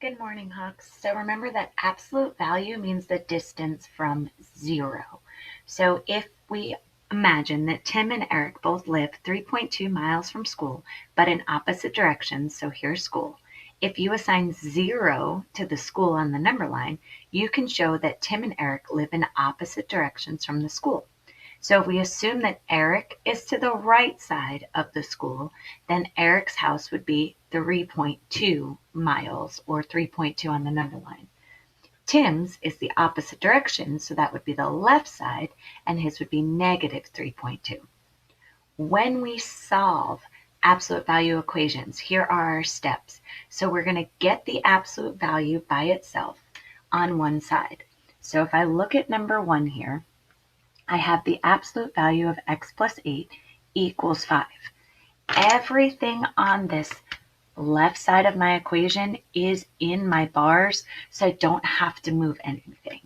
Good morning, Hawks. So remember that absolute value means the distance from 0. So if we imagine that Tim and Eric both live 3.2 miles from school, but in opposite directions, so here's school. If you assign 0 to the school on the number line, you can show that Tim and Eric live in opposite directions from the school. So if we assume that Eric is to the right side of the school, then Eric's house would be 3.2 miles or 3.2 on the number line. Tim's is the opposite direction, so that would be the left side, and his would be negative 3.2. When we solve absolute value equations, here are our steps. So we're going to get the absolute value by itself on one side. So if I look at number 1 here, I have the absolute value of x plus 8 equals 5. Everything on this left side of my equation is in my bars, so I don't have to move anything.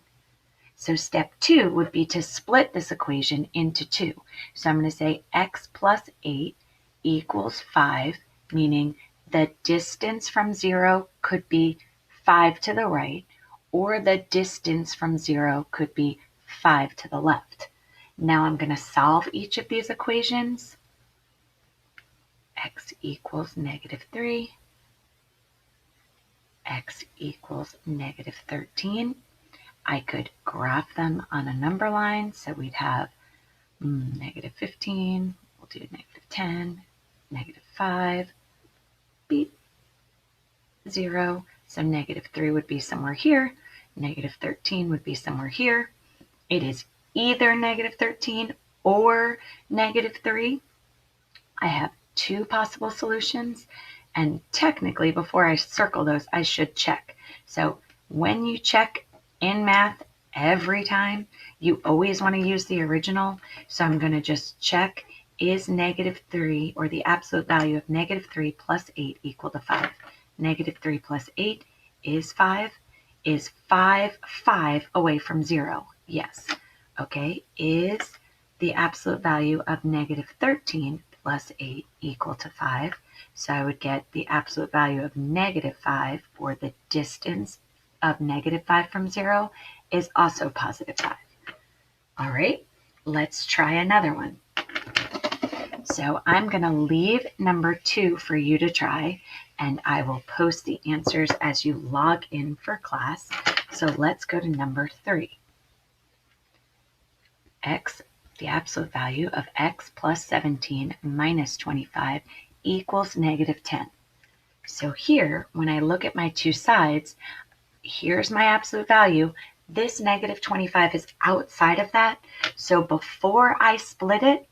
So step 2 would be to split this equation into 2. So I'm going to say x plus 8 equals 5, meaning the distance from 0 could be 5 to the right, or the distance from 0 could be 5 to the left. Now I'm going to solve each of these equations. X equals negative 3. X equals negative 13. I could graph them on a number line. So we'd have negative 15. We'll do negative 10, negative 5, beep, 0. So negative 3 would be somewhere here. Negative 13 would be somewhere here. It is either negative 13 or negative 3. I have 2 possible solutions, and technically before I circle those, I should check. So when you check in math every time, you always want to use the original. So I'm going to just check, is negative 3, or the absolute value of negative 3 plus 8 equal to 5? Negative 3 plus 8 is 5. Is 5 away from 0? Yes. Okay, is the absolute value of negative 13 plus 8 equal to 5? So I would get the absolute value of negative 5, or the distance of negative 5 from 0, is also positive 5. All right, let's try another one. So I'm going to leave number 2 for you to try, and I will post the answers as you log in for class. So let's go to number 3. X, the absolute value of x plus 17 minus 25 equals negative 10. So here, when I look at my 2 sides, here's my absolute value. This negative 25 is outside of that. So before I split it,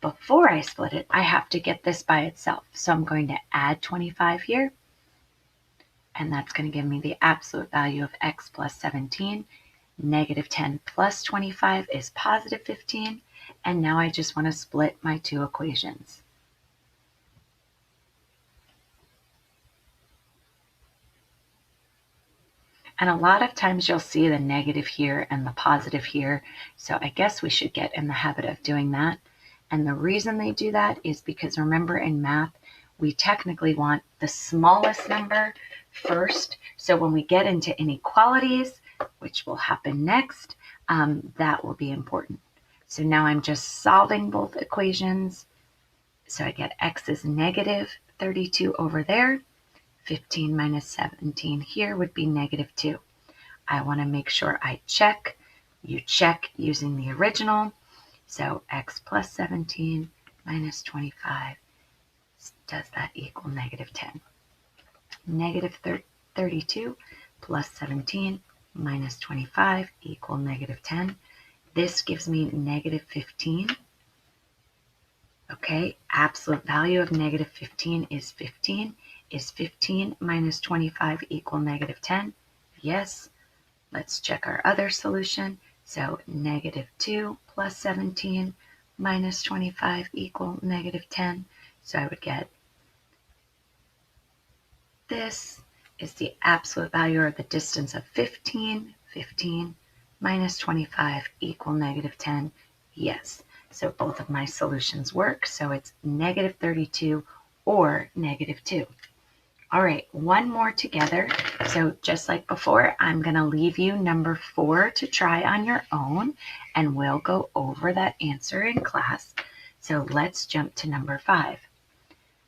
I have to get this by itself. So I'm going to add 25 here, and that's going to give me the absolute value of x plus 17. Negative 10 plus 25 is positive 15, and now I just want to split my 2 equations. And a lot of times you'll see the negative here and the positive here, so I guess we should get in the habit of doing that. And the reason they do that is because, remember, in math, we technically want the smallest number first. So when we get into inequalities, which will happen next, that will be important. So now I'm just solving both equations. So I get x is negative 32 over there. 15 minus 17 here would be negative 2. I want to make sure I check. You check using the original. So x plus 17 minus 25, does that equal negative 10? Negative 32 plus 17 minus 25 equal negative 10. This gives me negative 15. Okay, absolute value of negative 15 is 15. Is 15 minus 25 equal negative 10? Yes. Let's check our other solution. So negative 2 plus 17 minus 25 equal negative 10. So I would get this is the absolute value, or the distance, of 15. 15 minus 25 equal negative 10. Yes. So both of my solutions work. So it's negative 32 or negative 2. All right, one more together. So just like before, I'm going to leave you number 4 to try on your own, and we'll go over that answer in class. So let's jump to number 5.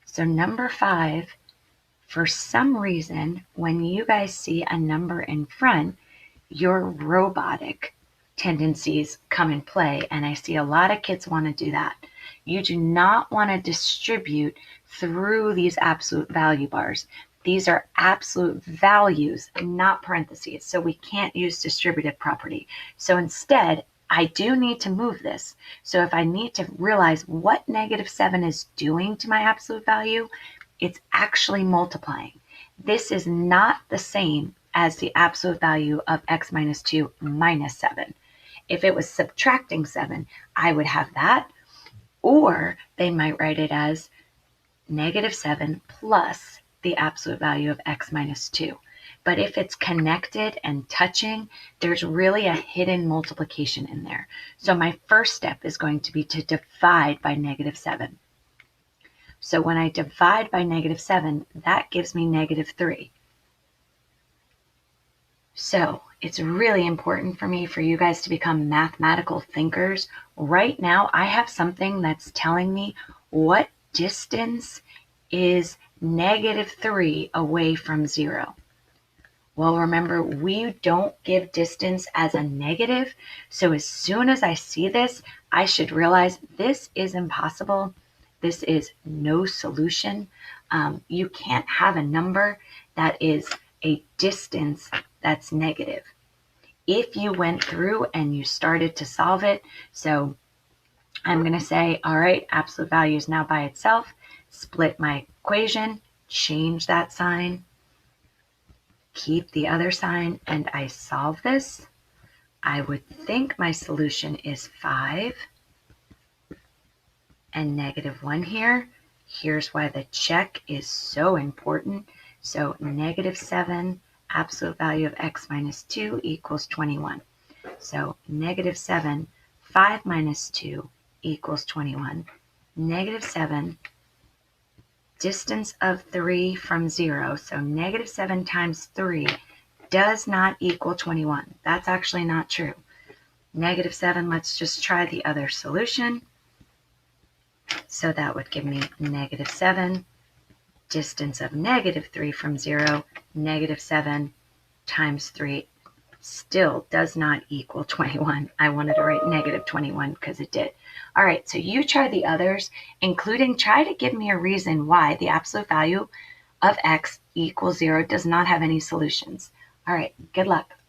So number 5, for some reason, when you guys see a number in front, your robotic tendencies come in play, and I see a lot of kids want to do that. You do not want to distribute through these absolute value bars. These are absolute values, not parentheses, so we can't use distributive property. So instead, I do need to move this. So if I need to realize what -7 is doing to my absolute value, it's actually multiplying. This is not the same as the absolute value of x minus 2 minus 7. If it was subtracting 7, I would have that. Or they might write it as -7 plus the absolute value of x minus 2. But if it's connected and touching, there's really a hidden multiplication in there. So my first step is going to be to divide by -7. So when I divide by -7, that gives me -3. So it's really important for me for you guys to become mathematical thinkers. Right now, I have something that's telling me what distance is -3 away from 0. Well, remember, we don't give distance as a negative. So as soon as I see this, I should realize this is impossible. This is no solution. You can't have a number that is a distance that's negative. If you went through and you started to solve it, so I'm going to say, all right, absolute value is now by itself, split my equation, change that sign, keep the other sign, and I solve this. I would think my solution is 5 and -1 here. Here's why the check is so important. So -7, absolute value of x minus 2 equals 21. So -7, 5 minus 2 equals 21. -7, distance of 3 from 0. So -7 times 3 does not equal 21. That's actually not true. -7, let's just try the other solution. So that would give me -7, distance of -3 from 0, -7 times 3 still does not equal 21. I wanted to write -21 because it did. All right, so you try the others, including try to give me a reason why the absolute value of x equals 0 does not have any solutions. All right, good luck.